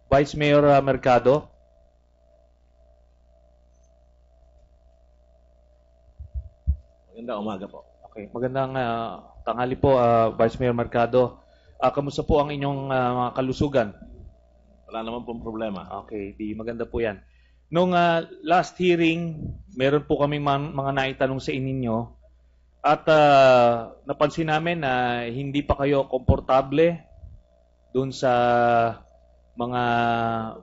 Vice Mayor Mercado. Magandang umaga po. Okay, magandang tanghali po, Vice Mayor Mercado. Kamusta po ang inyong mga kalusugan? Wala naman pong problema. Okay, di maganda po yan. Nung last hearing, meron po kaming mga naitanong sa ininyo at napansin namin na hindi pa kayo komportable dun sa mga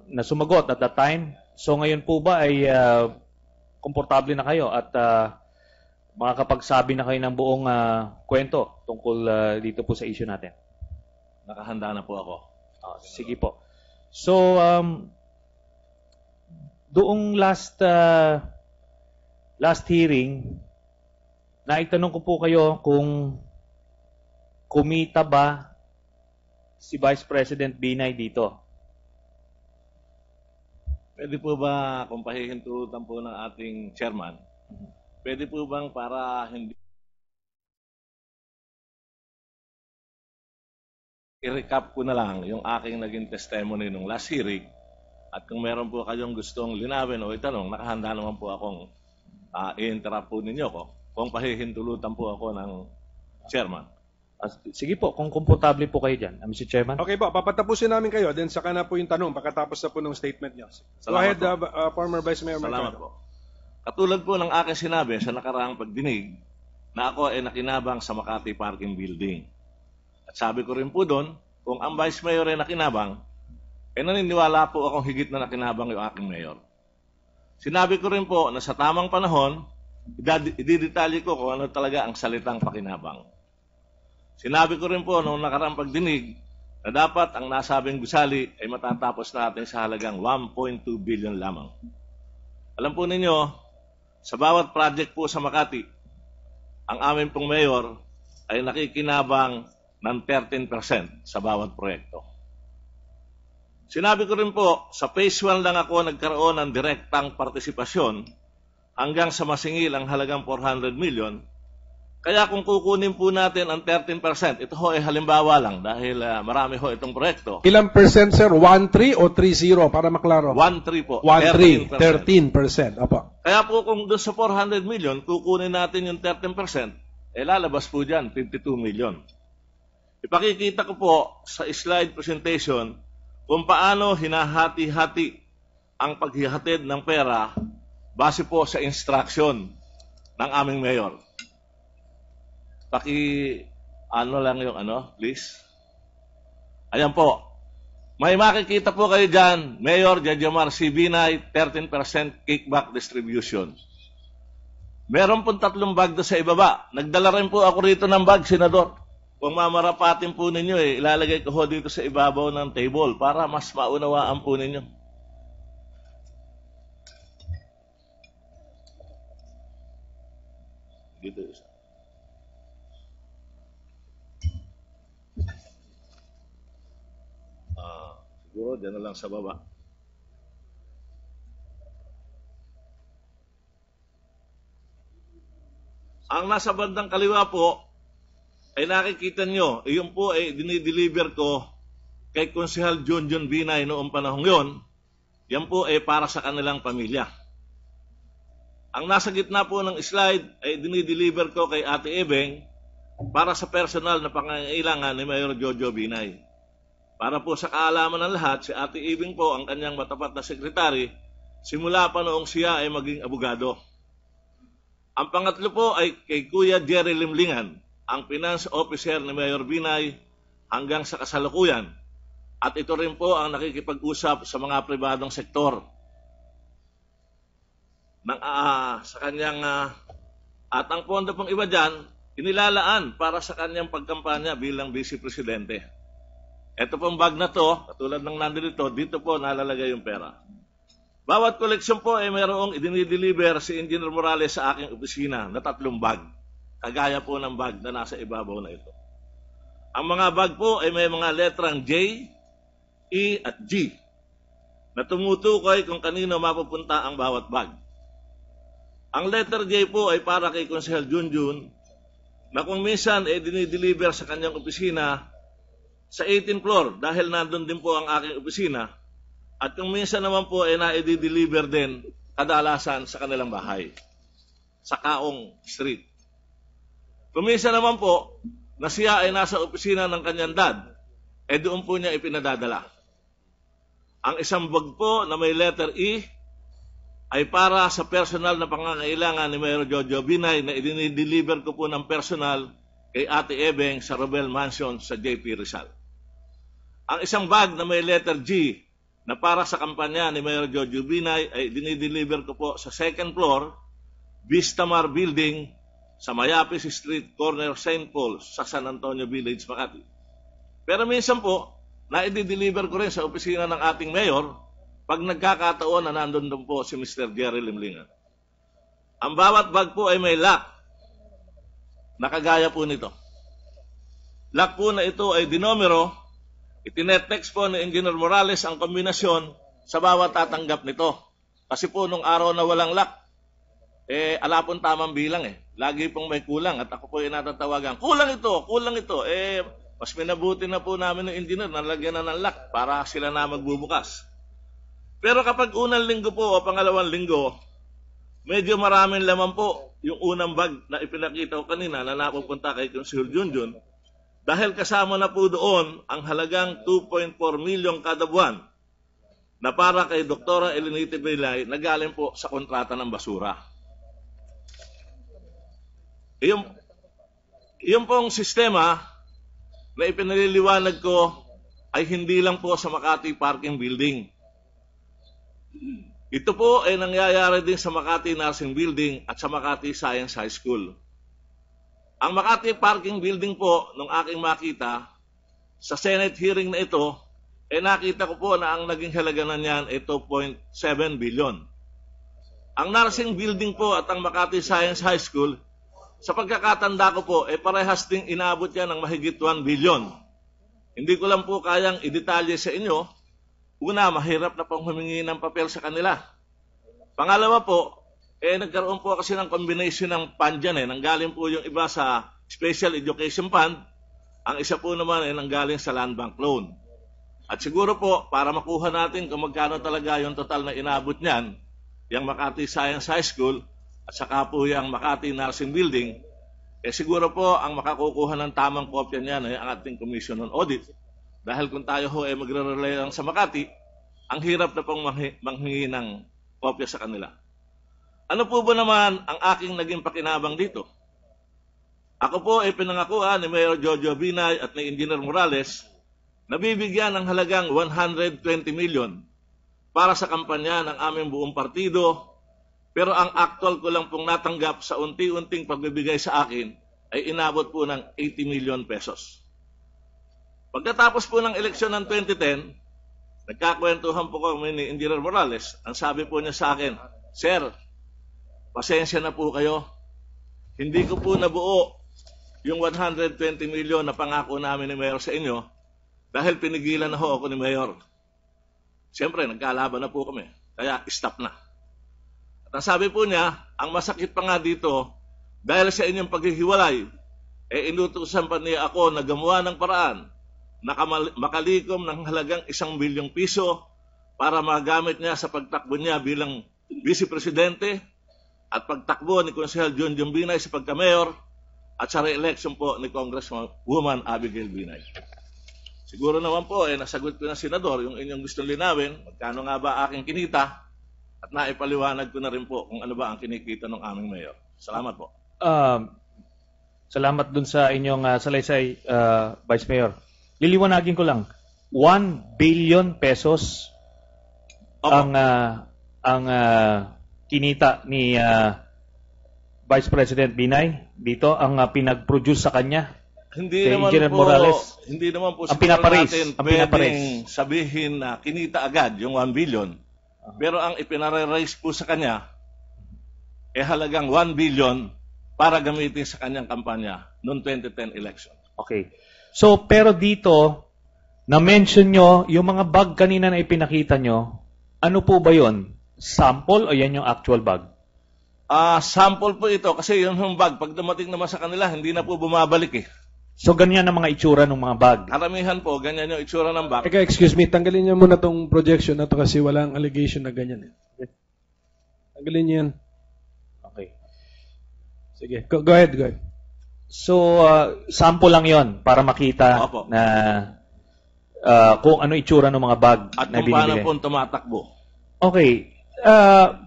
nasumagot at that time. So ngayon po ba ay komportable na kayo at makakapagsabi na kayo ng buong kwento tungkol dito po sa issue natin? Nakahanda na po ako. Sige po. So, doong last hearing, naitanong ko po kayo kung kumita ba si Vice President Binay dito. Pwede po ba, kung pahihintutan po ng ating chairman, pwede po bang para hindi i-recap ko na lang yung aking naging testimony nung last hearing at kung meron po kayong gustong linawin o itanong, nakahanda naman po akong i-interrupt po ninyo ko kung pahihintulutan po ako ng chairman. Sige po, kung komportable po kayo dyan, Mr. Chairman. Okay po, papatapusin namin kayo, then saka na po yung tanong, pagkatapos na po ng statement niyo. Go ahead, former Vice Mayor Salamat Mercado. po. Katulad po ng aking sinabi sa nakaraang pagdinig na ako ay nakinabang sa Makati Parking Building. At sabi ko rin po doon, kung ang Vice Mayor ay nakinabang, naniniwala po akong higit na nakinabang yung aking mayor. Sinabi ko rin po na sa tamang panahon, ididetalye ko kung ano talaga ang salitang pakinabang. Sinabi ko rin po noong nakaraang pagdinig na dapat ang nasabing gusali ay matatapos natin sa halagang 1.2 billion lamang. Alam po ninyo, sa bawat project po sa Makati, ang amin pong mayor ay nakikinabang ng 13% sa bawat proyekto. Sinabi ko rin po, sa phase 1 lang ako nagkaroon ng direktang partisipasyon hanggang sa masingil ang halagang 400 million. Kaya kung kukunin po natin ang 13%, ito ho ay halimbawa lang dahil marami ho itong proyekto. Ilang percent, sir? 1-3 o 3-0 para maklaro? 1-3 po. 1-3, 13%. Opo. Kaya po kung doon sa 400 million, kukunin natin yung 13%, lalabas po dyan 52 million. Ipakikita ko po sa slide presentation kung paano hinahati-hati ang paghihatid ng pera base po sa instruction ng aming mayor. Ano lang yung please. Ayan po. May makikita po kayo dyan, Mayor Jejomar C. Binay, 13% kickback distribution. Meron pong 3 bag doon sa ibaba. Nagdala rin po ako rito ng bag, Senador. Kung mamarapatin po ninyo, ilalagay ko ho dito sa ibabaw ng table para mas maunawaan po ninyo. Dito isa. Siguro, dyan na lang sa baba. Ang nasa bandang kaliwa po, ay nakikita nyo, iyon po ay dinideliver ko kay Konsehal Junjun Binay noong panahong yon. Yan po ay para sa kanilang pamilya. Ang nasa gitna po ng slide ay dinideliver ko kay Ate Ebeng para sa personal na pangangailangan ni Mayor Jojo Binay. Para po sa kaalaman ng lahat, si Ate Ibing po ang kanyang matapat na sekretary simula pa noong siya ay maging abogado. Ang pangatlo po ay kay Kuya Jerry Limlingan, ang finance officer ni Mayor Binay hanggang sa kasalukuyan. At ito rin po ang nakikipag-usap sa mga pribadong sektor sa kanyang at ang pondo pong iba dyan, inilalaan para sa kanyang pagkampanya bilang Vice Presidente. Ito pong bag na to, katulad ng nandito, dito po nalalagay yung pera. Bawat koleksyon po ay mayroong idinideliver si Engineer Morales sa aking opisina na 3 bag. Kagaya po ng bag na nasa ibabaw na ito. Ang mga bag po ay may mga letrang J, E at G na tumutukoy kung kanino mapupunta ang bawat bag. Ang letter J po ay para kay Konsehal Junjun na kung minsan ay dinideliver sa kanyang opisina sa 18th floor dahil nandun din po ang aking opisina At kung minsan naman po ay na-deliver din kadalasan sa kanilang bahay, sa Kaong Street. Kung minsan naman po na siya ay nasa opisina ng kanyang dad, doon po niya ipinadadala. Ang isang bag po na may letter E ay para sa personal na pangangailangan ni Mayor Jojo Binay na i-deliver ko po ng personal kay Ate Ebeng sa Robel Mansion sa JP Rizal. Ang isang bag na may letter G na para sa kampanya ni Mayor Jojo Binay ay dinideliver ko po sa second floor, Vistamar Building sa Mayapis Street, corner St. Paul sa San Antonio Village, Makati. Pero minsan po, na-deliver ko rin sa opisina ng ating mayor pag nagkakataon na nandun doon po si Mr. Jerry Limlingan. Ang bawat bag po ay may lock. Nakagaya po nito. Lock po na ito ay dinomero. Itinetext po ni Engineer Morales ang kombinasyon sa bawat tatanggap nito. Kasi po nung araw na walang lock, ala pong tamang bilang Lagi pong may kulang at ako po ay natatawagan. Kulang ito. Mas minabuti na po namin ng engineer na lagyan na ng lock para sila na magbubukas. Pero kapag unang linggo po o pangalawang linggo, medyo maraming laman po yung unang bag na ipinakita ko kanina na napupunta kay Consul Junjun. Dahil kasama na po doon ang halagang 2.4 million kada buwan na para kay Dr. Elenita Bilay na galing po sa kontrata ng basura. Yung pong sistema na ipinaliliwanag ko ay hindi lang po sa Makati Parking Building. Ito po ay nangyayari din sa Makati Nursing Building at sa Makati Science High School. Ang Makati Parking Building po, nung aking makita, sa Senate hearing na ito, nakita ko po na ang naging halaga na niyan ay 2.7 billion. Ang Nursing Building po at ang Makati Science High School, sa pagkakatanda ko po, parehas ding inaabot yan ng mahigit 1 billion. Hindi ko lang po kayang idetalye sa inyo. Una, mahirap na pong humingi ng papel sa kanila. Pangalawa po, nagkaroon po kasi ng combination ng fund dyan. Nanggaling po yung iba sa Special Education Fund. Ang isa po naman ay nanggaling sa Land Bank Loan. At siguro po, para makuha natin kung magkano talaga yung total na inabot niyan, yung Makati Science High School, at saka po yung Makati Nursing Building, siguro po ang makakukuha ng tamang kopya niyan ay ang ating Commission on Audit. Dahil kung tayo ho ay magre-relay lang sa Makati, ang hirap na pong manghingi ng kopya sa kanila. Ano po ba naman ang aking naging pakinabang dito? Ako po ay pinangakuan ni Mayor Jojo Binay at ni Engineer Morales na bibigyan ng halagang 120 million para sa kampanya ng aming buong partido. Pero ang actual ko lang pong natanggap sa unti-unting pagbibigay sa akin ay inabot po ng 80 million pesos. Pagkatapos po ng eleksyon ng 2010, nagkakwentuhan po kami ni Engineer Morales. Ang sabi po niya sa akin, "Sir, pasensya na po kayo. Hindi ko po nabuo yung 120 million na pangako namin ni Mayor sa inyo dahil pinigilan na ho ako ni Mayor." Siyempre, nagkalaban na po kami. Kaya stop na. At ang sabi po niya, ang masakit pa nga dito, dahil sa inyong paghihiwalay, inutusan pa niya ako na gumawa ng paraan na makalikom ng halagang 1 bilyong piso para magamit niya sa pagtakbo niya bilang Vice Presidente at pagtakbo ni Konsehal Junjun Binay sa pagka-mayor at sa re-election po ni Congresswoman Abigail Binay. Siguro naman po, nasagot ko na Senador yung inyong gustong linawin, magkano nga ba aking kinita, at naipaliwanag ko na rin po kung ano ba ang kinikita ng aming mayor. Salamat po. Salamat dun sa inyong salaysay, Vice Mayor. Liliwanagin ko lang, 1 billion pesos ang kinita ni Vice President Binay dito, ang pinag-produce sa kanya. Hindi naman po ang pinaparis, natin pwedeng sabihin na kinita agad yung 1 billion. Pero ang ipinare-raise po sa kanya halagang 1 billion para gamitin sa kanyang kampanya noong 2010 election. Okay. So, pero dito, na-mention nyo, yung mga bag kanina na ipinakita nyo, ano po ba yon? Sample o yan yung actual bag? Sample po ito kasi yung bag, pag dumating naman sa kanila, hindi na po bumabalik So, ganyan ang mga itsura ng mga bag. Karamihan po, ganyan yung itsura ng bag. Teka, excuse me, tanggalin niyo muna tong projection na to kasi walang allegation na ganyan. Tanggalin niyo yan. Okay. Sige, go ahead, go ahead. So, sample lang yon para makita Opo. na kung ano itsura ng mga bag At na kung paano binibili. po tumatakbo. Okay.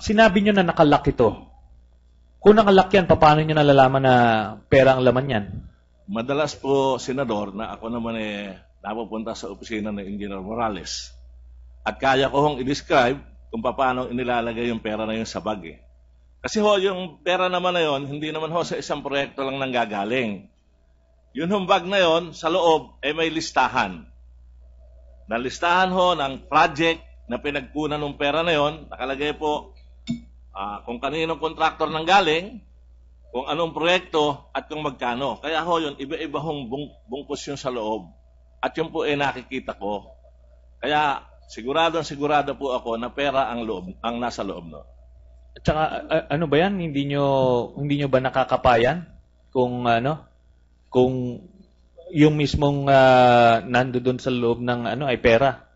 Sinabi nyo na nakalak ito. Kung nakalak yan, paano nyo nalalaman na pera ang laman yan? Madalas po, Senador, na ako naman napupunta sa opisina ng Engineer Morales. At kaya ko hong i-describe kung paano inilalagay yung pera na yun sa bag. Kasi yung pera naman na yun, hindi naman sa isang proyekto lang nanggagaling. Yun bag na yun, sa loob, may listahan. Na listahan ng project na pinagkunan ng pera na yun, nakalagay po kung kaninong kontraktor nanggaling, kung anong proyekto at kung magkano. Kaya yun, iba-iba bungkus yun sa loob. At yun po nakikita ko. Kaya sigurado po ako na pera ang nasa loob. No? At saka, ano ba yan? Hindi nyo ba nakakapayan? Kung yung mismong nando doon sa loob ng ay pera.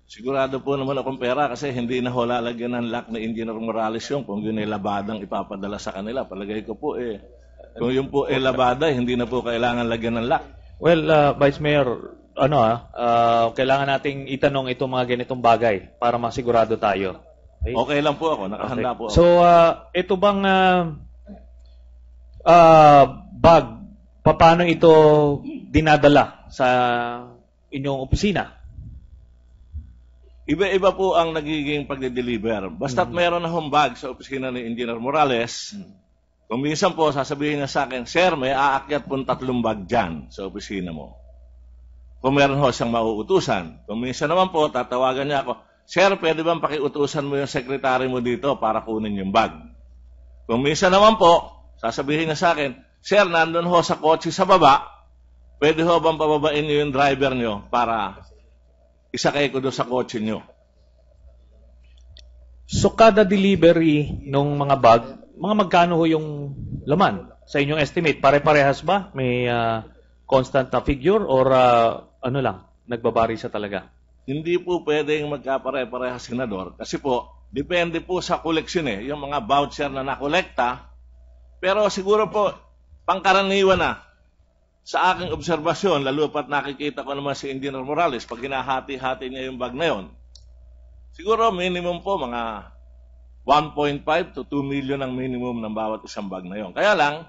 Sigurado po naman akong pera kasi hindi na lalagyan ng lock ni Engineer Morales kung yun labadang ipapadala sa kanila. Palagay ko po kung yun po labada, hindi na po kailangan lagyan ng lock. Well, Vice Mayor, kailangan nating itanong itong mga ganitong bagay para masigurado tayo. Okay lang po ako, nakahanda po ako. So, ito bang bag, paano ito dinadala sa inyong opisina? Iba-iba po ang nagiging pagde-deliver. Basta't mayroon na bag sa opisina ni Engineer Morales, kung minsan po sasabihin niya sa akin, Sir, may aakyat pong 3 bag dyan sa opisina mo. Kung meron siyang mauutusan. Kung minsan naman po, tatawagan niya ako, Sir, pwede bang pakiutusan mo yung sekretary mo dito para kunin yung bag? Kung minsan naman po, sasabihin niya sa akin, Sir, nandun sa kotse sa baba, pwede bang pababain niyo yung driver niyo para isakay ko doon sa kotse nyo. So, kada delivery ng mga bag, mga magkano yung laman sa inyong estimate? Pare-parehas ba? May constant na figure or nagbabari sa talaga? Hindi po pwedeng magkapare-parehas, Senador. Kasi po, depende po sa koleksyon yung mga voucher na nakolekta. Pero siguro po, pangkaraniwan na. Sa aking obserbasyon, lalo pat nakikita ko naman si Engineer Morales, pag hinahati-hati niya yung bag na yun, siguro minimum po mga 1.5 to 2 million ang minimum ng bawat isang bag na yun. Kaya lang,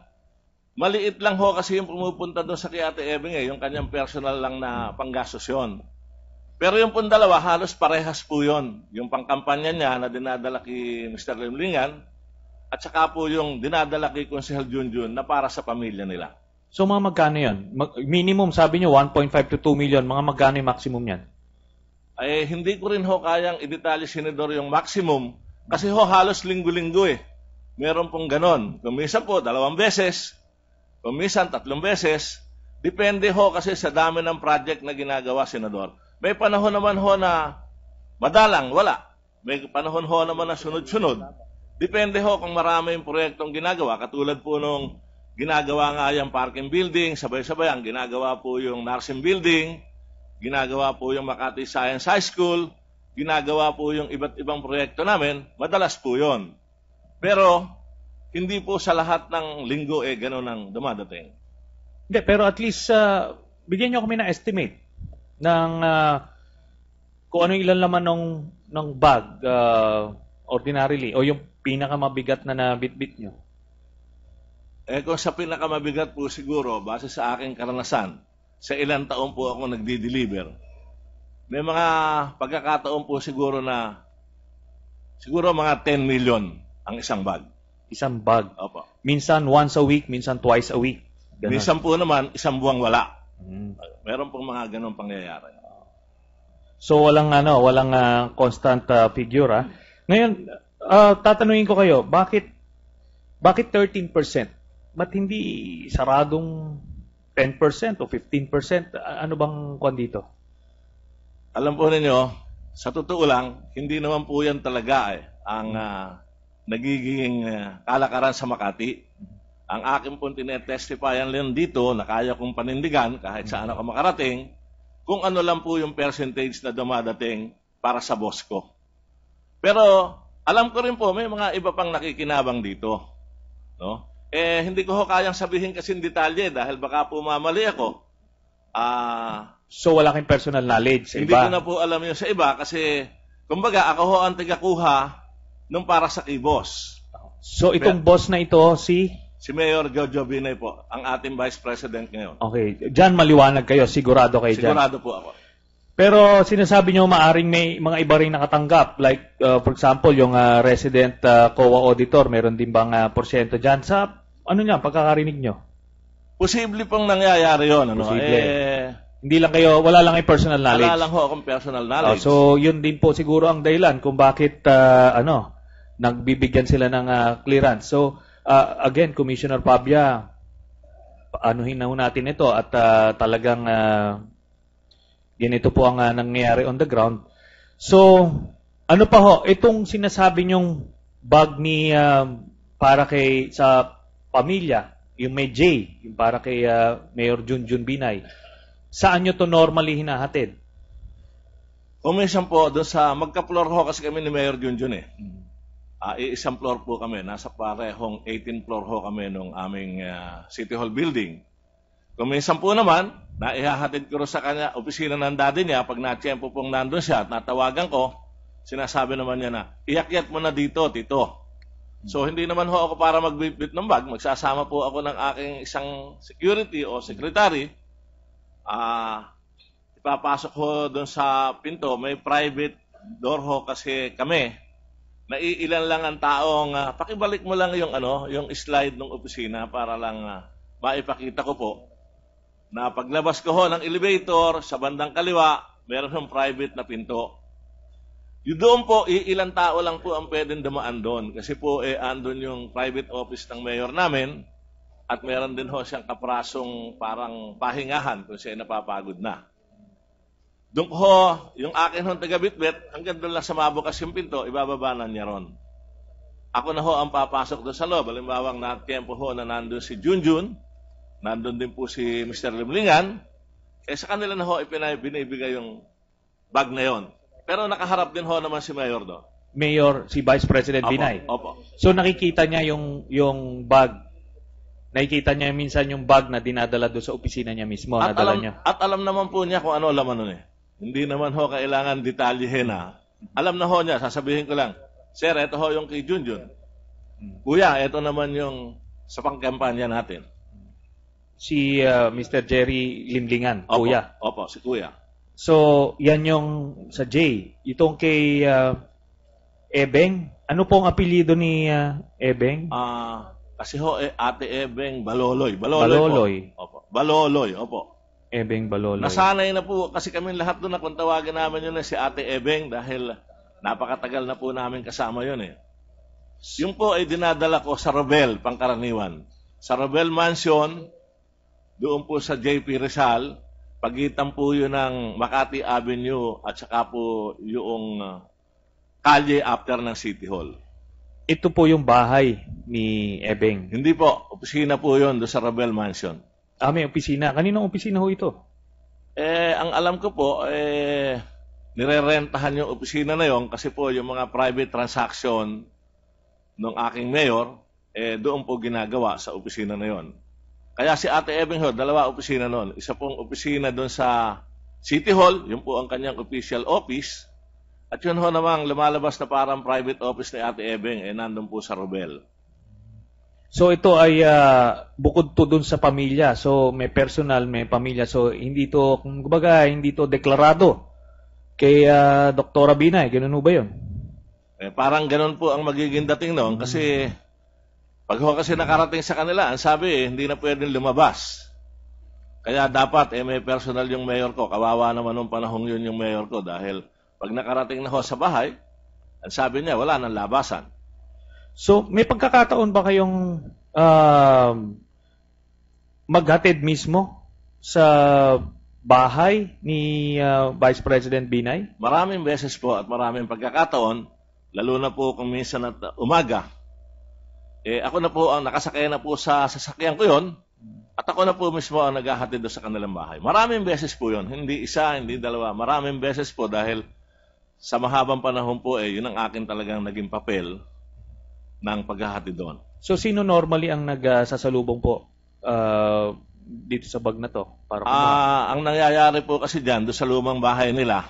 maliit lang kasi yung pumupunta doon sa kay Ate Ebing yung kanyang personal lang na panggastos yun. Pero yung pong dalawa, halos parehas po yun. Yung pangkampanya niya na dinadala kay Mr. Limlingan, at saka po yung dinadala kay Konsehal Junjun na para sa pamilya nila. So, mga magkano yan? Minimum, sabi nyo, 1.5 to 2 million. Mga magkano yung maximum yan? Ay, hindi ko rin kayang i-detalye, Senador, yung maximum. Kasi halos linggo-linggo Meron pong ganon. Kuminsan po, 2 beses. Kuminsan, 3 beses. Depende kasi sa dami ng project na ginagawa, Senador. May panahon naman na madalang, wala. May panahon naman na sunod-sunod. Depende kung marami yung proyektong ginagawa. Katulad po nung ginagawa nga yung parking building, sabay-sabay ang ginagawa po yung nursing building, ginagawa po yung Makati Science High School, ginagawa po yung iba't ibang proyekto namin, madalas po yon. Pero, hindi po sa lahat ng linggo gano'n ang dumadating. Hindi, pero at least, bigyan nyo kami ng estimate ng kung ano ilan laman ng bag ordinarily, o yung pinakamabigat na nabitbit nyo. Kung sa pinakamabigat po siguro, base sa aking karanasan, sa ilang taon po ako nagdi-deliver, may mga pagkakataon po siguro na, siguro mga 10 million ang isang bag. Isang bag? Opo. Minsan once a week, minsan twice a week. Ganun. Minsan po naman, isang buwang wala. Meron pong mga ganong pangyayari. So walang constant figure. Ngayon, tatanungin ko kayo, bakit 13%? Ba't hindi saradong 10% o 15%? Ano bang kwan dito? Alam po ninyo, sa totoo lang, hindi naman po yan talaga ang nagiging kalakaran sa Makati. ang aking pong tinetestifian lang dito na kaya kong panindigan kahit saan ako makarating, kung ano lang po yung percentage na dumadating para sa boss ko. Pero alam ko rin po, may mga iba pang nakikinabang dito. No? Hindi ko kayang sabihin kasi in detalye dahil baka po mamali ako. So wala kang personal knowledge sa Hindi iba? ko na po alam yun sa iba kasi, kumbaga, ako ho ang tagakuha nung para sa key boss. So itong boss na ito, Si Mayor Jojo Binay po, ang ating Vice President ngayon. Okay, dyan maliwanag kayo, sigurado kayo dyan. Sigurado po ako. Pero sinasabi nyo maaring may mga iba rin nakatanggap. Like, for example, yung resident COA auditor, meron din bang porsyento dyan sa, pagkakarinig nyo? Posible pong nangyayari yun. Posible. Hindi lang kayo, wala lang kayo personal knowledge. Wala lang ho akong personal knowledge. So, yun din po siguro ang dahilan kung bakit, nagbibigyan sila ng clearance. So, again, Commissioner Pabia, anuhin na ho natin ito at talagang ganito po ang nangyayari on the ground. So, ano pa ho, itong sinasabi nyong bag ni para kay sa pamilya, yung may J, yung para kay Mayor Junjun Binay, saan nyo to normally hinahatid? Minsan po, doon sa magka-floor ho kasi kami ni Mayor Junjun isang floor po kami. Nasa parehong 18th floor ho kami nung aming City Hall building. Minsan po naman, naihahatid ko sa kanya, opisina ng daddy niya, pag na-tiyempo pong nandun siya at natawagan ko, sinasabi naman niya na, iyakyat mo na dito, tito. So, hindi naman ho ako para magbibit ng bag. Magsasama po ako ng aking isang security o secretary. Ipapasok ho doon sa pinto. May private door ho kasi kami. Naiilan lang ang taong, pakibalik mo lang yung, yung slide ng opisina para lang maipakita ko po na paglabas ko ho ng elevator sa bandang kaliwa, meron hong private na pinto. Yung doon po, ilang tao lang po ang pwedeng dumaan doon. Kasi po, andun yung private office ng mayor namin at meron din ho siyang kaprasong parang pahingahan kung siya napapagod na. Doon ho, yung akin hong taga-bitbit, hanggang doon lang sa mabukas yung pinto, ibababa na niya ron. Ako na ho ang papasok doon sa loob. Halimbawa, na-tempo ho na nandun si Junjun, nandun din po si Mr. Limlingan, sa kanila na ho binibigay yung bag na yon. Pero nakaharap din ho naman si Mayor do. Mayor, si Vice President Binay? Opo. So nakikita niya yung bag, nakikita niya minsan yung bag na dinadala doon sa opisina niya mismo, nadala niya? At alam naman po niya kung ano laman nun Hindi naman ho kailangan detalyehin Alam na ho niya, sasabihin ko lang, Sir, ito ho yung kay Junjun. Kuya, ito naman yung sa pangkampanya natin. Si Mr. Jerry Limlingan, Opo, kuya. Opo, si kuya. So, yan yung sa J. Itong kay Ebeng, ano pong apelyido ni Ebeng? Kasi ho, Ate Ebeng Baloloy. Baloloy. Po. Opo. Baloloy, opo. Ebeng Baloloy. Nasanay na po kasi kami lahat doon na kung tawagin namin yun si Ate Ebeng dahil napakatagal na po namin kasama yun Yung po ay dinadala ko sa Robel, pangkaraniwan. Sa Robel Mansion, doon po sa JP Rizal, pagitan po yun ng Makati Avenue at saka po yung kalye after ng City Hall. Ito po yung bahay ni Ebeng? Hindi po. Opisina po yun doon sa Robel Mansion. May opisina. Kaninong opisina ho ito? Ang alam ko po, nirerentahan yung opisina na yon kasi po yung mga private transaction ng aking mayor, doon po ginagawa sa opisina na yon. Kaya si Ate Ebeng ho, 2 opisina noon. Isa pong opisina doon sa City Hall, yun po ang kanyang official office. At yun ho namang lumalabas na parang private office ni Ate Ebeng, nandun po sa Robel. So ito ay bukod to doon sa pamilya. So may personal, may pamilya. So hindi to, kumbaga, hindi to deklarado kay Dr. Binay. Ganun ho ba yun? Parang ganun po ang magiging dating noon kasi pag ho kasi nakarating sa kanila, ang sabi hindi na pwedeng lumabas. Kaya dapat may personal yung mayor ko. Kawawa naman nung panahong yun yung mayor ko dahil pag nakarating na ho sa bahay, ang sabi niya wala nang labasan. So may pagkakataon ba kayong maghatid mismo sa bahay ni Vice President Binay? Maraming beses po at maraming pagkakataon, lalo na po kung minsan at umaga. ako na po ang nakasakay na po sa sasakyan ko yon, at ako na po mismo ang naghahatid doon sa kanilang bahay. Maraming beses po yon, hindi isa, hindi dalawa, maraming beses po dahil sa mahabang panahon po yun ang akin talagang naging papel ng paghahatid doon. So sino normally ang nagsasalubong po dito sa bag na to? Para ang nangyayari po kasi dyan, doon sa lumang bahay nila,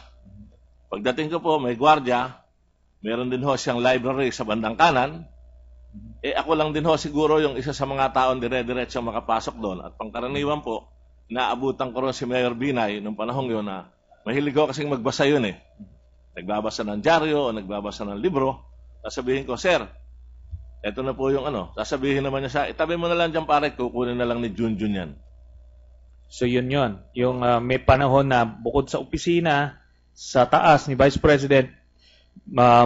pagdating ko po, may gwardiya, meron din ho siyang library sa bandang kanan, ako lang din ho siguro yung isa sa mga taon dire-diretso makapasok doon. At pangkaraniwan po, naabutan ko rin si Mayor Binay nung panahon yun na mahilig ko kasing magbasa yun Nagbabasa ng dyaryo o nagbabasa ng libro. Sasabihin ko, sir, eto na po yung sasabihin naman niya sa, itabi mo na lang dyan pare, kukunin na lang ni Junjun yan. So yun. Yung may panahon na bukod sa opisina, sa taas ni Vice President,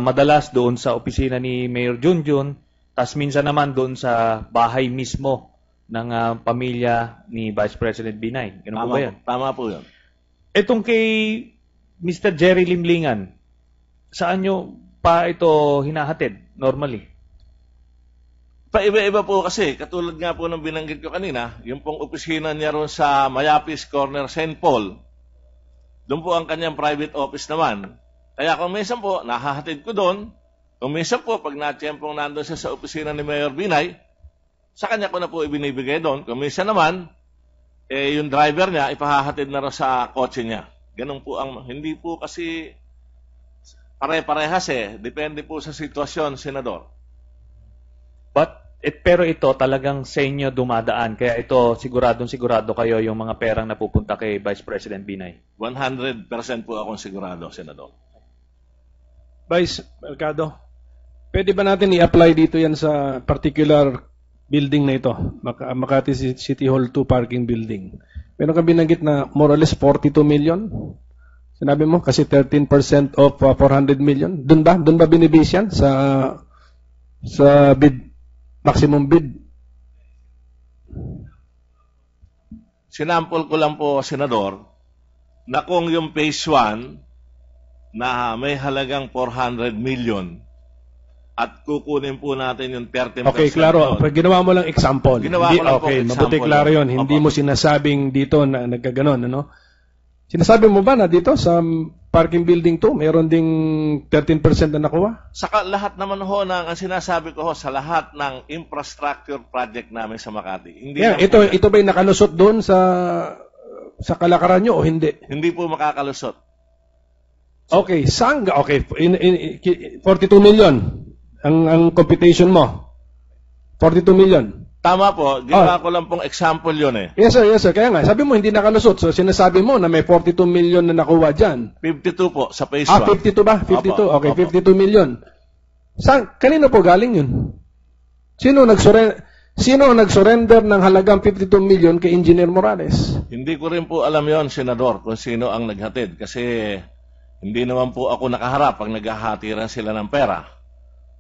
madalas doon sa opisina ni Mayor Junjun, tas minsan naman doon sa bahay mismo ng pamilya ni Vice President Binay. Ganun po ba yan? Tama po yun. Itong kay Mr. Jerry Limlingan, saan nyo pa ito hinahatid normally? Paiba-iba po kasi, katulad nga po ng binanggit ko kanina, yung pong opisina niya ron sa Mayapis Corner, St. Paul, doon po ang kanyang private office naman. Kaya kung minsan po, nahahatid ko doon. Kung minsan po, pag natiyempong nandun siya sa opisina ni Mayor Binay, sa kanya ko na po ibinibigay doon. Kung minsan naman, yung driver niya, ipahahatid na rin sa kotse niya. Ganun po ang, hindi po kasi pare-parehas Depende po sa sitwasyon, Senador. Pero ito talagang sa inyo dumadaan. Kaya ito, sigurado kayo yung mga perang napupunta kay Vice President Binay. 100% po akong sigurado, Senador. Vice Mercado, pwede ba natin i-apply dito yan sa particular building na ito? Makati City Hall 2 parking building. Meron ka binanggit na more or less 42 million? Sinabi mo, kasi 13% of 400 million. Doon ba binibase yan sa bid, maximum bid? Sinampol ko lang po, Senador, na kung yung phase 1 na may halagang 400 million at kukunin po natin yung 13%. Okay, klaro. Ginawa mo lang example. Ginawa ko lang po example. Mabuti klaro yun. Hindi mo sinasabing dito na nagkaganon. Sinasabi mo ba na dito sa parking building 2, mayroon ding 13% na nakuha? Saka lahat naman ang sinasabi ko sa lahat ng infrastructure project namin sa Makati. Hindi ito ba'y nakalusot doon sa kalakaran nyo o hindi? Hindi po makakalusot. Okay, 42 million ang computation mo. 42 million. Tama po, ginawa ko lang pong example yun Yes sir. Kaya nga, sabi mo hindi nakalusot. So sinasabi mo na may 42 million na nakuha dyan. 52 po sa phase 1. 52 ba? 52. Opo, Okay, opo. 52 million. Kanino po galing yun? Sino ang nag-surrender ng halagang 52 million kay Engineer Morales? Hindi ko rin po alam yon, Senador, kung sino ang naghatid. Kasi hindi naman po ako nakaharap pag naghahatiran sila ng pera.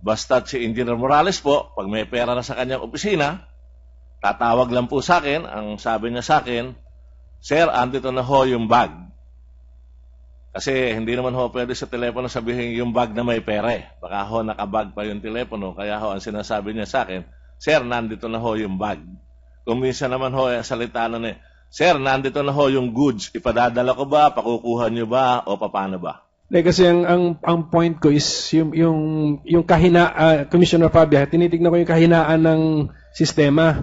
Basta't si Engineer Morales po, pag may pera na sa kanyang opisina, tatawag lang po sa akin. Ang sabi niya sa akin, sir, andito na ho yung bag. Kasi hindi naman ho pwede sa telepono sabihin yung bag na may pera Baka ho nakabag pa yung telepono. Kaya ho ang sinasabi niya sa akin, sir, nandito na ho yung bag. Kung minsan naman ho, salita na sir, nandito na ho yung goods. Ipadadala ko ba? Pakukuha nyo ba? O paano ba? Kasi ang point ko is yung Commissioner Fabia, tinitignan ko yung kahinaan ng sistema.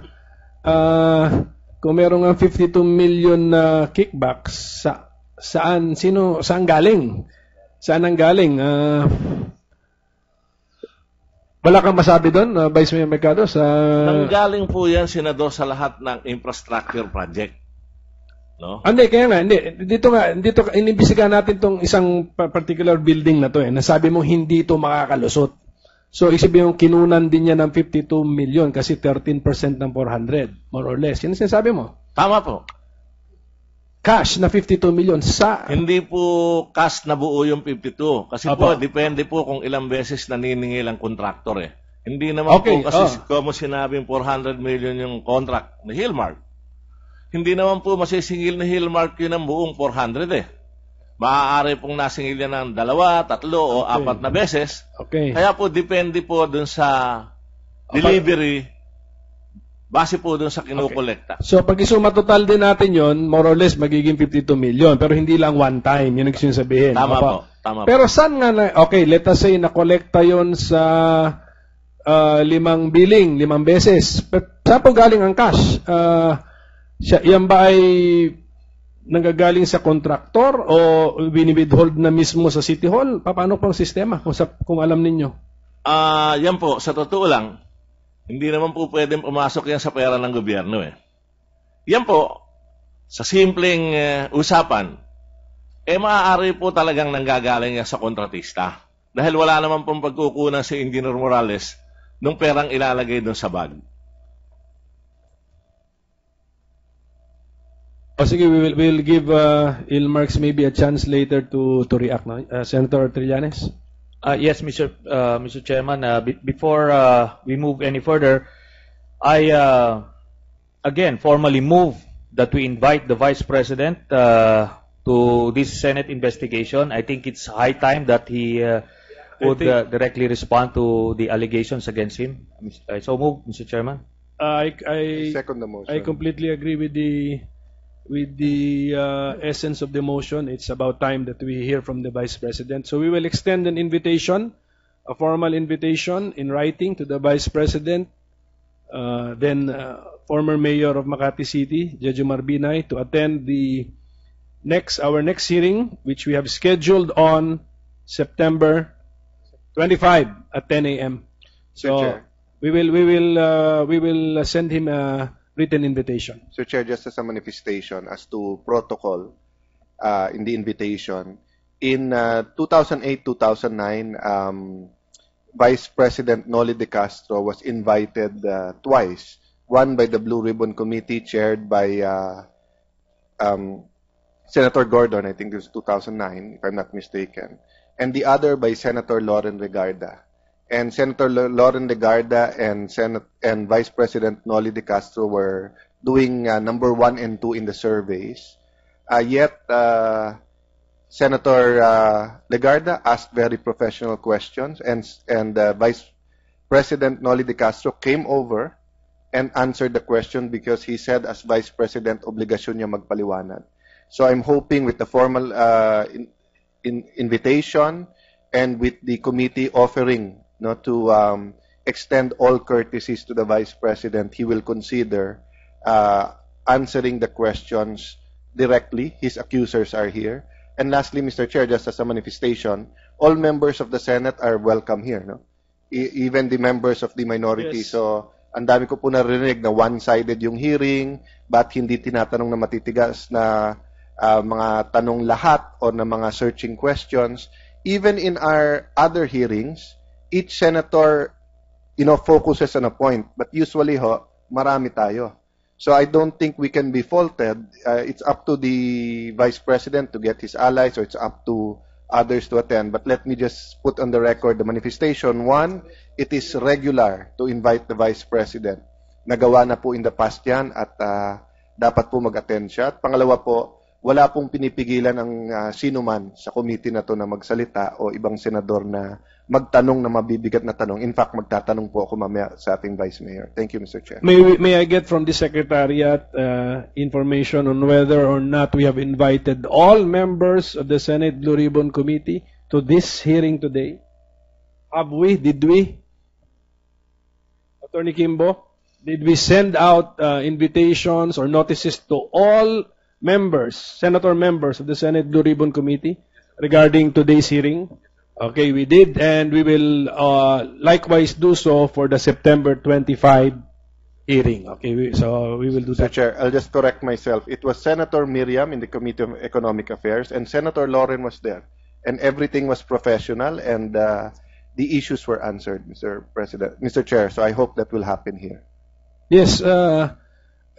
Kung merong 52 million na kickbacks, saan galing? Saan ang galing? Wala kang masabi doon, Vice Mayor Mercado? Nanggaling po yan, Senador, sa lahat ng infrastructure project. No? Hindi, kaya nga, dito inimbisigahan natin tong isang particular building na to nasabi mo hindi ito makakalusot. So, isipin yung kinunan din niya ng 52 million kasi 13% ng 400, more or less. Yan ang sinasabi mo? Tama po. Cash na 52 million sa... Hindi po cash na buo yung 52. Kasi po, depende po kung ilang beses naniningil ang kontraktor Hindi naman po kasi como sinabing 400 million yung contract ni Hillmark. Hindi naman po masisingil ni Hillmark yun ang buong 400 Maaari pong nasingil yan ng 2, 3 o 4 na beses. Okay. Kaya po, depende po dun sa delivery, base po doon sa kinukolekta. So, pag isuma total din natin yon, more or less, magiging 52 million. Pero hindi lang one time. Yun ang sinasabihin. Tama Opo. po. Tama po. Pero saan nga na, okay, let us say, nakolekta yon sa 5 billing, 5 beses. Saan po galing ang cash? Yan ba ay nanggagaling sa kontraktor o binibidhold na mismo sa City Hall? Paano pang sistema kung alam ninyo? Yan po, sa totoo lang, hindi naman po pwedeng pumasok yan sa pera ng gobyerno eh. Yan po, sa simpleng usapan, maaari po talagang nanggagaling yan sa kontratista. Dahil wala naman pong pagkukunan si Engineer Morales nung perang ilalagay doon sa bag. Sige, we'll give Ilmarks maybe a chance later to react. No? Senator Trillanes? Yes, Mr. Chairman. Before we move any further, I again formally move that we invite the Vice President to this Senate investigation. I think it's high time that he would directly respond to the allegations against him. So move, Mr. Chairman. I second the motion. I completely agree with the essence of the motion. It's about time that we hear from the Vice President. So we will extend an invitation, a formal invitation in writing to the Vice President, then former Mayor of Makati City, Jejomar Binay, to attend our next hearing, which we have scheduled on September 25 at 10 a.m. So we will send him a written invitation. So, Chair, just as a manifestation as to protocol in the invitation, in 2008-2009, Vice President Noli De Castro was invited twice, one by the Blue Ribbon Committee chaired by Senator Gordon, I think it was 2009, if I'm not mistaken, and the other by Senator Loren Legarda. And Senator Loren Legarda and Vice President Noli De Castro were doing number 1 and 2 in the surveys. Yet, Senator Legarda asked very professional questions, and Vice President Noli De Castro came over and answered the question because he said, as Vice President, obligasyon niya magpaliwanag. So I'm hoping with the formal invitation and with the committee offering to extend all courtesies to the Vice President, he will consider answering the questions directly. His accusers are here. And lastly, Mr. Chair, just as a manifestation, all members of the Senate are welcome here. No? Even the members of the minority. Yes. So, ang dami ko po narinig na one-sided yung hearing, ba't hindi tinatanong na matitigas na mga tanong lahat o na mga searching questions. Even in our other hearings, each senator, focuses on a point. But usually, marami tayo. So I don't think we can be faulted. It's up to the Vice President to get his allies, or it's up to others to attend. But let me just put on the record the manifestation. One, it is regular to invite the Vice President. Nagawa na po in the past yan at dapat po mag-attend siya. At pangalawa po, wala pong pinipigilan ang sino man sa committee na to na magsalita o ibang senador na magtanong na mabibigat na tanong. In fact, magtatanong po ako mamaya sa ating Vice Mayor. Thank you, Mr. Chair. May I get from the Secretariat information on whether or not we have invited all members of the Senate Blue Ribbon Committee to this hearing today? Have we? Did we? Attorney Kimbo, did we send out invitations or notices to all members, senator members of the Senate Blue Ribbon Committee regarding today's hearing? Okay, we did, and we will likewise do so for the September 25 hearing. Okay, so we will do Mr. that. Chair, I'll just correct myself. It was Senator Miriam in the Committee of Economic Affairs, and Senator Loren was there. And everything was professional, and the issues were answered, Mr. Chair. So I hope that will happen here. Yes,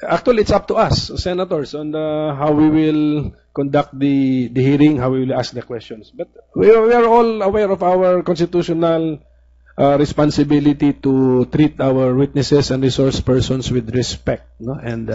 actually, it's up to us, senators, on how we will conduct the hearing, how we will ask the questions. But we are all aware of our constitutional responsibility to treat our witnesses and resource persons with respect, no? And